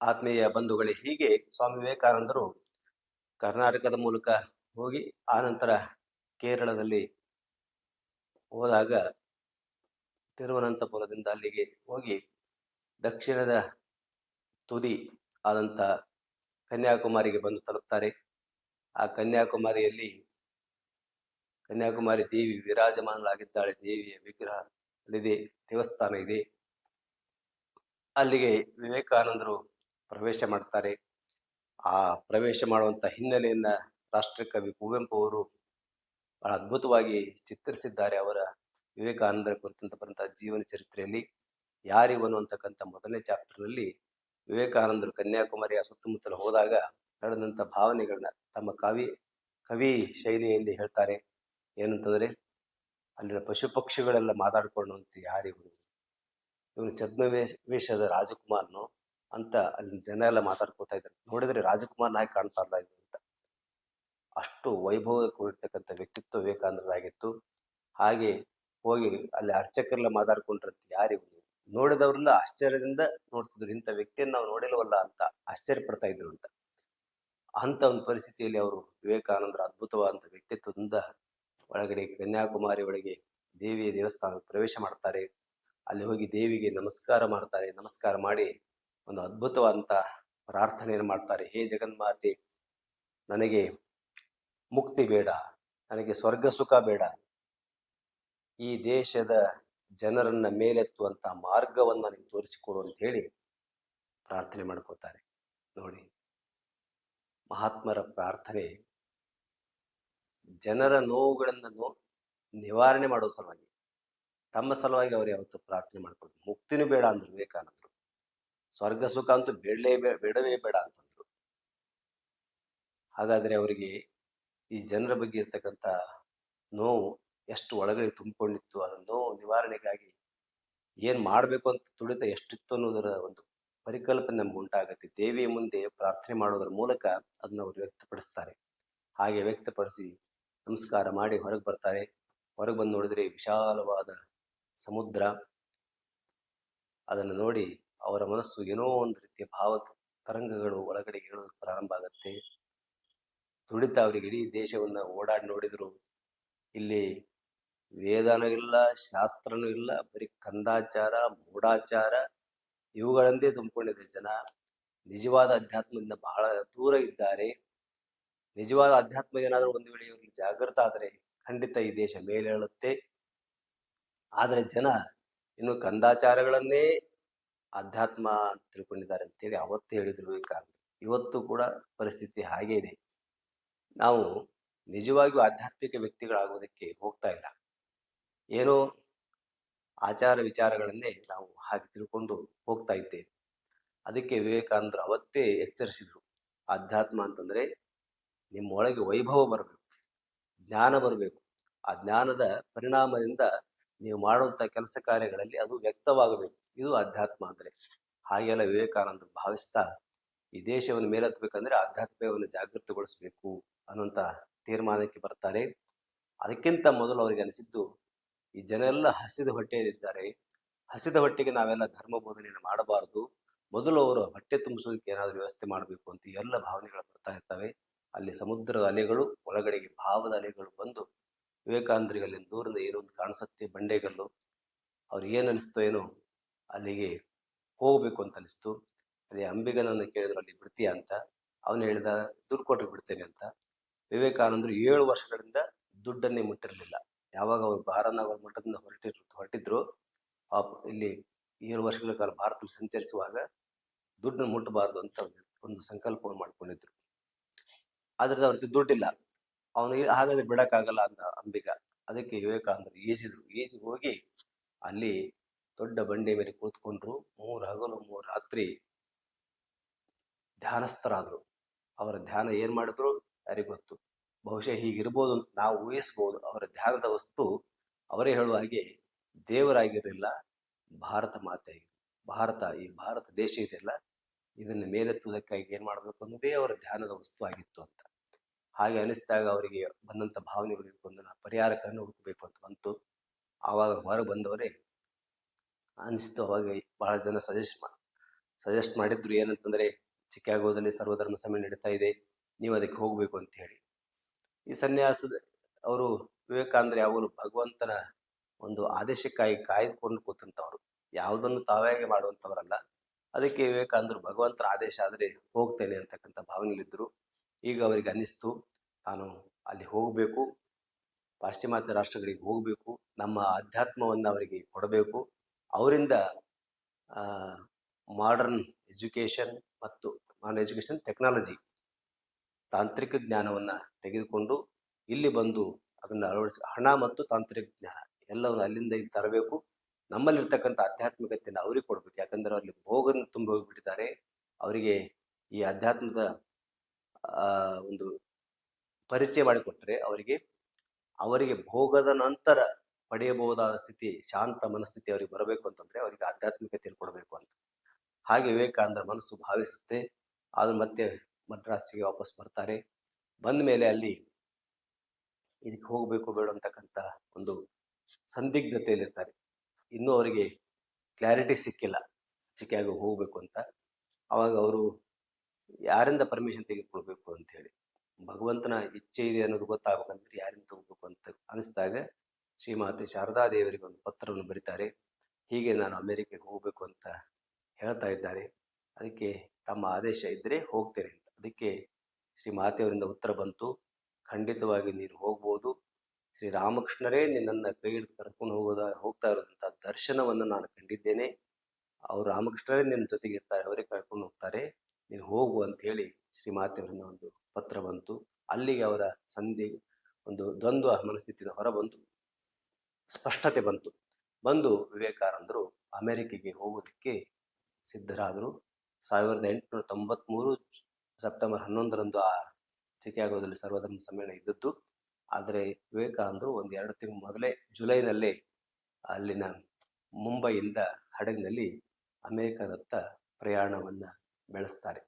ಆತ್ಮೀಯ ಬಂಧುಗಳೇ, ಹೀಗೆ ಸ್ವಾಮಿ ವಿವೇಕಾನಂದರು ಕರ್ನಾಟಕದ ಮೂಲಕ ಹೋಗಿ ಆನಂತರ ಕೇರಳದಲ್ಲಿ ಹೋದಾಗ ತಿರುವನಂತಪುರದಿಂದ ಅಲ್ಲಿಗೆ ಹೋಗಿ ದಕ್ಷಿಣದ ತುದಿ ಆದಂಥ ಕನ್ಯಾಕುಮಾರಿಗೆ ಬಂದು ತಲುಪ್ತಾರೆ. ಆ ಕನ್ಯಾಕುಮಾರಿ ದೇವಿ ವಿರಾಜಮಾನಳಾಗಿದ್ದಾಳೆ. ದೇವಿಯ ವಿಗ್ರಹ ಅಲ್ಲಿದೆ, ದೇವಸ್ಥಾನ ಇದೆ. ಅಲ್ಲಿಗೆ ವಿವೇಕಾನಂದರು ಪ್ರವೇಶ ಮಾಡ್ತಾರೆ. ಆ ಪ್ರವೇಶ ಮಾಡುವಂತ ಹಿನ್ನೆಲೆಯನ್ನ ರಾಷ್ಟ್ರಕವಿ ಕುವೆಂಪು ಅವರು ಬಹಳ ಅದ್ಭುತವಾಗಿ ಚಿತ್ರಿಸಿದ್ದಾರೆ. ಅವರ ವಿವೇಕಾನಂದರ ಕುರಿತಂತ ಬರೆದಂತಹ ಜೀವನ ಚರಿತ್ರೆಯಲ್ಲಿ ಯಾರಿವನು ಅಂತಕ್ಕಂಥ ಮೊದಲನೇ ಚಾಪ್ಟರ್ನಲ್ಲಿ ವಿವೇಕಾನಂದರು ಕನ್ಯಾಕುಮಾರಿಯ ಸುತ್ತಮುತ್ತಲು ಹೋದಾಗ ನಡೆದಂತ ಭಾವನೆಗಳನ್ನ ತಮ್ಮ ಕವಿ ಶೈಲಿಯಲ್ಲಿ ಹೇಳ್ತಾರೆ. ಏನಂತಂದ್ರೆ, ಅಲ್ಲಿನ ಪಶು ಪಕ್ಷಿಗಳೆಲ್ಲ ಮಾತಾಡ್ಕೊಳ್ಳುವಂತೆ ಯಾರಿವನು, ಇವನು ಛದ್ಮವೇಷದ ರಾಜಕುಮಾರನು ಅಂತ ಅಲ್ಲಿ ಜನ ಎಲ್ಲ ಮಾತಾಡ್ಕೊತಾ ಇದ್ದಾರೆ. ನೋಡಿದ್ರೆ ರಾಜಕುಮಾರನಾಗಿ ಕಾಣ್ತಾ ಇಲ್ಲ ಇದು ಅಂತ. ಅಷ್ಟು ವೈಭವ ಕೂಡಿರ್ತಕ್ಕಂಥ ವ್ಯಕ್ತಿತ್ವ ವಿವೇಕಾನಂದರಾಗಿತ್ತು. ಹಾಗೆ ಹೋಗಿ ಅಲ್ಲಿ ಅರ್ಚಕರೆಲ್ಲ ಮಾತಾಡ್ಕೊಂಡ್ರಂತೆ ಯಾರಿವನು, ನೋಡಿದವರೆಲ್ಲ ಆಶ್ಚರ್ಯದಿಂದ ನೋಡ್ತಿದ್ರು. ಇಂಥ ವ್ಯಕ್ತಿಯನ್ನು ನಾವು ನೋಡಿಲ್ವಲ್ಲ ಅಂತ ಆಶ್ಚರ್ಯ ಪಡ್ತಾ ಇದ್ರು ಅಂತ. ಅಂತ ಒಂದು ಪರಿಸ್ಥಿತಿಯಲ್ಲಿ ಅವರು ವಿವೇಕಾನಂದರ ಅದ್ಭುತವಾದಂಥ ವ್ಯಕ್ತಿತ್ವದಿಂದ ಒಳಗಡೆ ಕನ್ಯಾಕುಮಾರಿ ಒಳಗೆ ದೇವಿಯ ದೇವಸ್ಥಾನಕ್ಕೆ ಪ್ರವೇಶ ಮಾಡ್ತಾರೆ. ಅಲ್ಲಿ ಹೋಗಿ ದೇವಿಗೆ ನಮಸ್ಕಾರ ಮಾಡ್ತಾರೆ. ನಮಸ್ಕಾರ ಮಾಡಿ ಒಂದು ಅದ್ಭುತವಾದಂಥ ಪ್ರಾರ್ಥನೆಯನ್ನು ಮಾಡ್ತಾರೆ. ಹೇ ಜಗನ್ಮಾತೆ, ನನಗೆ ಮುಕ್ತಿ ಬೇಡ, ನನಗೆ ಸ್ವರ್ಗ ಸುಖ ಬೇಡ, ಈ ದೇಶದ ಜನರನ್ನ ಮೇಲೆತ್ತುವಂತ ಮಾರ್ಗವನ್ನು ನನಗೆ ತೋರಿಸಿಕೊಡು ಅಂತ ಹೇಳಿ ಪ್ರಾರ್ಥನೆ ಮಾಡ್ಕೋತಾರೆ. ನೋಡಿ, ಮಹಾತ್ಮರ ಪ್ರಾರ್ಥನೆ ಜನರ ನೋವುಗಳನ್ನು ನಿವಾರಣೆ ಮಾಡೋ ಸಲುವಾಗಿ, ತಮ್ಮ ಸಲುವಾಗಿ ಅವರು ಯಾವತ್ತು ಪ್ರಾರ್ಥನೆ ಮಾಡ್ಕೊಂಡು ಮುಕ್ತಿನೂ ಬೇಡ ಅಂದ್ರು ವಿವೇಕಾನಂದರು. ಸ್ವರ್ಗ ಸುಖ ಅಂತೂ ಬೇಡವೇ ಬೇಡ ಅಂತಂದ್ರು. ಹಾಗಾದ್ರೆ ಅವರಿಗೆ ಈ ಜನರ ಬಗ್ಗೆ ಇರ್ತಕ್ಕಂಥ ನೋವು ಎಷ್ಟು ಒಳಗಡೆ ತುಂಬಿಕೊಂಡಿತ್ತು, ಅದನ್ನ ನೋವು ನಿವಾರಣೆಗಾಗಿ ಏನ್ ಮಾಡ್ಬೇಕು ಅಂತ ತುಡಿತ ಎಷ್ಟಿತ್ತು ಅನ್ನೋದರ ಒಂದು ಪರಿಕಲ್ಪನೆ ನಮ್ಗೆ ಉಂಟಾಗತ್ತೆ. ದೇವಿಯ ಮುಂದೆ ಪ್ರಾರ್ಥನೆ ಮಾಡೋದ್ರ ಮೂಲಕ ಅದನ್ನ ಅವರು ವ್ಯಕ್ತಪಡಿಸ್ತಾರೆ. ಹಾಗೆ ವ್ಯಕ್ತಪಡಿಸಿ ನಮಸ್ಕಾರ ಮಾಡಿ ಹೊರಗೆ ಬರ್ತಾರೆ. ಹೊರಗೆ ಬಂದು ನೋಡಿದ್ರೆ ವಿಶಾಲವಾದ ಸಮುದ್ರ. ಅದನ್ನು ನೋಡಿ ಅವರ ಮನಸ್ಸು ಏನೋ ಒಂದು ರೀತಿಯ ಭಾವ ತರಂಗಗಳು ಒಳಗಡೆ ಹೇಳೋದಕ್ಕೆ ಪ್ರಾರಂಭ ಆಗತ್ತೆ. ತುಡಿತ ಅವರಿಗೆ ಇಡೀ ದೇಶವನ್ನ ಓಡಾಡಿ ನೋಡಿದ್ರು. ಇಲ್ಲಿ ವೇದನೂ ಇಲ್ಲ, ಶಾಸ್ತ್ರನೂ ಇಲ್ಲ, ಬರೀ ಕಂದಾಚಾರ, ಮೂಢಾಚಾರ ಇವುಗಳಂದೇ ತುಂಬಿಕೊಂಡಿದೆ ಜನ. ನಿಜವಾದ ಅಧ್ಯಾತ್ಮದಿಂದ ಬಹಳ ದೂರ ಇದ್ದಾರೆ. ನಿಜವಾದ ಅಧ್ಯಾತ್ಮ ಏನಾದರೂ ಒಂದು ವೇಳೆ ಇವರಿಗೆ ಜಾಗೃತ ಆದರೆ ಖಂಡಿತ ಈ ದೇಶ ಮೇಲೇಳುತ್ತೆ. ಆದರೆ ಜನ ಇನ್ನು ಕಂದಾಚಾರಗಳನ್ನೇ ಅಧ್ಯಾತ್ಮ ಅಂತ ತಿಳ್ಕೊಂಡಿದ್ದಾರೆ ಅಂತೇಳಿ ಅವತ್ತು ಹೇಳಿದ್ರು ವಿವೇಕಾನಂದರು. ಇವತ್ತು ಕೂಡ ಪರಿಸ್ಥಿತಿ ಹಾಗೇ ಇದೆ. ನಾವು ನಿಜವಾಗಿಯೂ ಆಧ್ಯಾತ್ಮಿಕ ವ್ಯಕ್ತಿಗಳಾಗೋದಕ್ಕೆ ಹೋಗ್ತಾ ಇಲ್ಲ. ಏನೋ ಆಚಾರ ವಿಚಾರಗಳನ್ನೇ ನಾವು ಹಾಗೆ ತಿಳ್ಕೊಂಡು ಹೋಗ್ತಾ ಇದ್ದೇವೆ. ಅದಕ್ಕೆ ವಿವೇಕಾನಂದರು ಅವತ್ತೇ ಎಚ್ಚರಿಸಿದ್ರು, ಆಧ್ಯಾತ್ಮ ಅಂತಂದ್ರೆ ನಿಮ್ಮೊಳಗೆ ವೈಭವ ಬರಬೇಕು, ಜ್ಞಾನ ಬರಬೇಕು. ಆ ಜ್ಞಾನದ ಪರಿಣಾಮದಿಂದ ನೀವು ಮಾಡುವಂತ ಕೆಲಸ ಕಾರ್ಯಗಳಲ್ಲಿ ಅದು ವ್ಯಕ್ತವಾಗಬೇಕು. ಇದು ಅಧ್ಯಾತ್ಮ ಅಂದ್ರೆ. ಹಾಗೆಲ್ಲ ವಿವೇಕಾನಂದರು ಭಾವಿಸ್ತಾ ಈ ದೇಶವನ್ನು ಮೇಲೆತ್ತಬೇಕಂದ್ರೆ ಆಧ್ಯಾತ್ಮವನ್ನು ಜಾಗೃತಗೊಳಿಸಬೇಕು ಅನ್ನುವಂತ ತೀರ್ಮಾನಕ್ಕೆ ಬರ್ತಾರೆ. ಅದಕ್ಕಿಂತ ಮೊದಲು ಅವರಿಗೆ ಅನಿಸಿದ್ದು, ಈ ಜನ ಎಲ್ಲ ಹಸಿದ ಹೊಟ್ಟೆಯಲ್ಲಿದ್ದಾರೆ, ಹಸಿದ ಹೊಟ್ಟೆಗೆ ನಾವೆಲ್ಲ ಧರ್ಮ ಬೋಧನೆಯನ್ನು ಮಾಡಬಾರದು, ಮೊದಲು ಅವರು ಹೊಟ್ಟೆ ತುಂಬಿಸೋದಕ್ಕೆ ಏನಾದರೂ ವ್ಯವಸ್ಥೆ ಮಾಡಬೇಕು ಅಂತ ಎಲ್ಲ ಭಾವನೆಗಳು ಬರ್ತಾ ಇರ್ತವೆ. ಅಲ್ಲಿ ಸಮುದ್ರದ ಅಲೆಗಳು, ಒಳಗಡೆಗೆ ಭಾವದ ಅಲೆಗಳು ಬಂದು ವಿವೇಕಾನಂದರಿಗೆ ಅಲ್ಲಿ ದೂರದ ಏನೊಂದು ಕಾಣಿಸುತ್ತೆ, ಬಂಡೆಗಲ್ಲು. ಅವ್ರಿಗೆ ಏನು ಅನಿಸ್ತೋ ಏನೋ, ಅಲ್ಲಿಗೆ ಹೋಗ್ಬೇಕು ಅಂತ ಅನಿಸ್ತು. ಅದೇ ಅಂಬಿಗನನ್ನು ಕೇಳಿದ್ರು, ಅಲ್ಲಿ ಬಿಡ್ತೀಯ ಅಂತ. ಅವನು ಹೇಳಿದ, ದುಡ್ಡು ಕೊಟ್ಟರೆ ಬಿಡ್ತೇನೆ ಅಂತ. ವಿವೇಕಾನಂದರು 7 ವರ್ಷಗಳಿಂದ ದುಡ್ಡನ್ನೇ ಮುಟ್ಟಿರಲಿಲ್ಲ. ಯಾವಾಗ ಅವರು ಭಾರತನಗರ ಮಠದಿಂದ ಹೊರಟಿದ್ರು ಇಲ್ಲಿ 7 ವರ್ಷಗಳ ಕಾಲ ಭಾರತದಲ್ಲಿ ಸಂಚರಿಸುವಾಗ ದುಡ್ಡನ್ನು ಮುಟ್ಟಬಾರದು ಅಂತ ಒಂದು ಸಂಕಲ್ಪವನ್ನು ಮಾಡ್ಕೊಂಡಿದ್ರು. ಆದ್ರೆ ಅವ್ರಿಗೆ ದುಡ್ಡಿಲ್ಲ. ಅವನಿಗೆ ಹಾಗಾದ್ರೆ ಬಿಡಕ್ಕಾಗಲ್ಲ ಅಂತ ಅಂಬಿಗ. ಅದಕ್ಕೆ ವಿವೇಕಾನಂದರು ಈಜಿ ಹೋಗಿ ಅಲ್ಲಿ ದೊಡ್ಡ ಬಂಡೆ ಮೇಲೆ ಕೂತ್ಕೊಂಡ್ರು. 3 ಹಗಲು 3 ರಾತ್ರಿ ಧ್ಯಾನಸ್ಥರಾದ್ರು. ಅವರ ಧ್ಯಾನ ಏನ್ ಮಾಡಿದ್ರು ಯಾರಿಗೂ ಗೊತ್ತು. ಬಹುಶಃ ಹೀಗಿರ್ಬೋದು ಅಂತ ನಾವು ಊಹಿಸ್ಬೋದು. ಅವರ ಧ್ಯಾನದ ವಸ್ತು ಅವರೇ ಹೇಳುವ ಹಾಗೆ ದೇವರಾಗಿರಲಿಲ್ಲ, ಭಾರತ ಮಾತೆ ಆಗಿತ್ತು. ಈ ಭಾರತ ದೇಶ ಇದೆಯಲ್ಲ, ಇದನ್ನ ಮೇಲೆತ್ತುವುದಕ್ಕಾಗಿ ಏನ್ ಮಾಡ್ಬೇಕು ಅನ್ನೋದೇ ಅವರ ಧ್ಯಾನದ ವಸ್ತು ಆಗಿತ್ತು ಅಂತ. ಹಾಗೆ ಅನಿಸಿದಾಗ ಅವರಿಗೆ ಬಂದಂತ ಭಾವನೆಗಳಿಗೆ ಒಂದು ಪರಿಹಾರಕನ್ನು ಹುಡುಕಬೇಕು ಅಂತ ಬಂತು. ಆವಾಗ ಹೊರ ಬಂದವರೇ ಅನಿಸ್ತು. ಅವಾಗ ಬಹಳ ಜನ ಸಜೆಸ್ಟ್ ಮಾಡಿದ್ರು ಏನಂತಂದರೆ, ಚಿಕಾಗೋದಲ್ಲಿ ಸರ್ವಧರ್ಮ ಸಮ್ಮೇಳನ ನಡೀತಾ ಇದೆ, ನೀವು ಅದಕ್ಕೆ ಹೋಗಬೇಕು ಅಂತ ಹೇಳಿ. ಈ ಸನ್ಯಾಸದ ಅವರು ವಿವೇಕಾನಂದರು ಯಾವಾಗಲೂ ಭಗವಂತನ ಒಂದು ಆದೇಶಕ್ಕಾಗಿ ಕಾಯ್ದುಕೊಂಡು ಕೂತಂಥವ್ರು, ಯಾವುದನ್ನು ತಾವಾಗೆ ಮಾಡುವಂಥವರಲ್ಲ. ಅದಕ್ಕೆ ವಿವೇಕಾನಂದರು ಭಗವಂತನ ಆದೇಶ ಆದರೆ ಹೋಗ್ತೇನೆ ಅಂತಕ್ಕಂಥ ಭಾವನೆಯಲ್ಲಿದ್ದರು. ಈಗ ಅವರಿಗೆ ಅನ್ನಿಸ್ತು ತಾನು ಅಲ್ಲಿ ಹೋಗಬೇಕು, ಪಾಶ್ಚಿಮಾತ್ಯ ರಾಷ್ಟ್ರಗಳಿಗೆ ಹೋಗಬೇಕು, ನಮ್ಮ ಅಧ್ಯಾತ್ಮವನ್ನು ಅವರಿಗೆ ಕೊಡಬೇಕು, ಅವರಿಂದ ಮಾಡರ್ನ್ ಎಜುಕೇಷನ್ ಮತ್ತು ಟೆಕ್ನಾಲಜಿ ತಾಂತ್ರಿಕ ಜ್ಞಾನವನ್ನು ತೆಗೆದುಕೊಂಡು ಇಲ್ಲಿ ಬಂದು ಅದನ್ನು ಹಣ ಮತ್ತು ತಾಂತ್ರಿಕ ಜ್ಞಾನ ಎಲ್ಲವನ್ನು ಅಲ್ಲಿಂದ ಇಲ್ಲಿ ತರಬೇಕು, ನಮ್ಮಲ್ಲಿರ್ತಕ್ಕಂಥ ಆಧ್ಯಾತ್ಮಿಕತೆಯನ್ನು ಅವ್ರಿಗೆ ಕೊಡಬೇಕು. ಯಾಕಂದರೆ ಅಲ್ಲಿ ಭೋಗನ ತುಂಬ ಹೋಗಿಬಿಟ್ಟಿದ್ದಾರೆ. ಅವರಿಗೆ ಈ ಅಧ್ಯಾತ್ಮದ ಒಂದು ಪರಿಚಯ ಮಾಡಿಕೊಟ್ಟರೆ ಅವರಿಗೆ ಭೋಗದ ನಂತರ ಪಡೆಯಬಹುದಾದ ಸ್ಥಿತಿ, ಶಾಂತ ಮನಸ್ಥಿತಿ ಅವರಿಗೆ ಬರಬೇಕು ಅಂತಂದರೆ ಅವರಿಗೆ ಆಧ್ಯಾತ್ಮಿಕತೆಯನ್ನು ಕೊಡಬೇಕು ಅಂತ. ಹಾಗೆ ವಿವೇಕಾನಂದರ ಮನಸ್ಸು ಭಾವಿಸುತ್ತೆ. ಆದರೂ ಮತ್ತೆ ಮದ್ರಾಸಿಗೆ ವಾಪಸ್ ಬರ್ತಾರೆ. ಬಂದ ಮೇಲೆ ಅಲ್ಲಿ ಇದಕ್ಕೆ ಹೋಗಬೇಕು ಬೇಡ ಅಂತಕ್ಕಂಥ ಒಂದು ಸಂದಿಗ್ಧತೆಯಲ್ಲಿರ್ತಾರೆ. ಇನ್ನೂ ಅವರಿಗೆ ಕ್ಲಾರಿಟಿ ಸಿಕ್ಕಿಲ್ಲ ಚಿಕಾಗೋ ಹೋಗಬೇಕು ಅಂತ. ಆವಾಗ ಅವರು ಯಾರಿಂದ ಪರ್ಮಿಷನ್ ತೆಗೆದುಕೊಳ್ಬೇಕು ಅಂತ ಹೇಳಿ, ಭಗವಂತನ ಇಚ್ಛೆ ಇದೆ ಅನ್ನೋದು ಗೊತ್ತಾಗಬೇಕಂದ್ರೆ ಯಾರಿಂದ ಹೋಗ್ಬೇಕು ಅಂತ ಅನಿಸಿದಾಗ ಶ್ರೀಮಾತೆ ಶಾರದಾದೇವರಿಗೆ ಒಂದು ಪತ್ರವನ್ನು ಬರೀತಾರೆ. ಹೀಗೆ ನಾನು ಅಮೆರಿಕೆಗೆ ಹೋಗಬೇಕು ಅಂತ ಹೇಳ್ತಾ ಇದ್ದಾರೆ, ಅದಕ್ಕೆ ತಮ್ಮ ಆದೇಶ ಇದ್ದರೆ ಹೋಗ್ತೇನೆ ಅಂತ. ಅದಕ್ಕೆ ಶ್ರೀ ಮಾತೆಯವರಿಂದ ಉತ್ತರ ಬಂತು, ಖಂಡಿತವಾಗಿ ನೀನು ಹೋಗ್ಬೋದು, ಶ್ರೀರಾಮಕೃಷ್ಣರೇ ನಿನ್ನನ್ನು ಕೈ ಹಿಡಿದು ಕರ್ಕೊಂಡು ಹೋಗ್ತಾ ಇರೋದಂಥ ದರ್ಶನವನ್ನು ನಾನು ಕಂಡಿದ್ದೇನೆ. ಅವರು ರಾಮಕೃಷ್ಣರೇ ನಿನ್ನ ಜೊತೆಗೆ ಇರ್ತಾರೆ, ಅವರೇ ಕರ್ಕೊಂಡು ಹೋಗ್ತಾರೆ, ನೀನು ಹೋಗು ಅಂತ ಹೇಳಿ ಶ್ರೀ ಮಾತೆಯವರಿಂದ ಒಂದು ಪತ್ರ ಬಂತು. ಅಲ್ಲಿಗೆ ಅವರ ಒಂದು ದ್ವಂದ್ವ ಮನಸ್ಥಿತಿಯಿಂದ ಹೊರಬಂದು ಸ್ಪಷ್ಟತೆ ಬಂದು ವಿವೇಕಾನಂದರು ಅಮೆರಿಕೆಗೆ ಹೋಗೋದಕ್ಕೆ ಸಿದ್ಧರಾದರು. 1893 ಸೆಪ್ಟೆಂಬರ್ 11ರಂದು ಆ ಚಿಕಾಗೋದಲ್ಲಿ ಸರ್ವಧರ್ಮ ಸಮ್ಮೇಳನ ಇದ್ದದ್ದು. ಆದರೆ ವಿವೇಕಾನಂದರು 1-2 ತಿಂಗಳು ಮೊದಲೇ ಜುಲೈನಲ್ಲೇ ಅಲ್ಲಿನ ಮುಂಬೈಯಿಂದ ಹಡಗಿನಲ್ಲಿ ಅಮೆರಿಕದತ್ತ ಪ್ರಯಾಣವನ್ನು ಬೆಳೆಸ್ತಾರೆ.